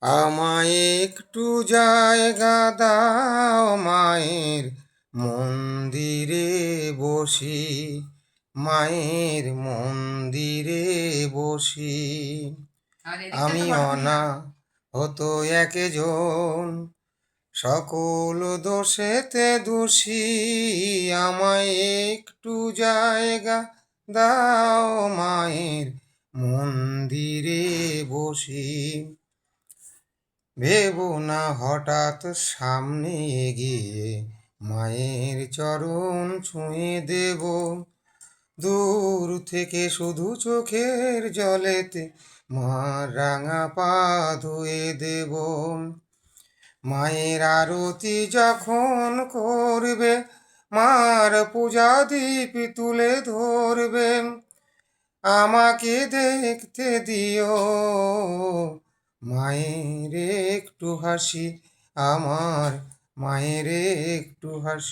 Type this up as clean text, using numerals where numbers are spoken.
আমায় একটু জায়গা দাও মায়ের মন্দিরে বসি, মায়ের মন্দিরে বসি। আমি অনাহত একজন, সকল দোষেতে দোষী। আমায় একটু জায়গা দাও মায়ের মন্দিরে বসি। ভেবো না হঠাৎ সামনে এগিয়ে মায়ের চরণ ছুঁয়ে দেব, দূর থেকে শুধু চোখের জলেতে মার রাঙা পা ধুয়ে দেব। মায়ের আরতি যখন করবে, মার পূজা দীপ তুলে ধরবে, আমাকে দেখতে দিও মায়ের একটু হাসি, আমার মায়ের একটু হাসি।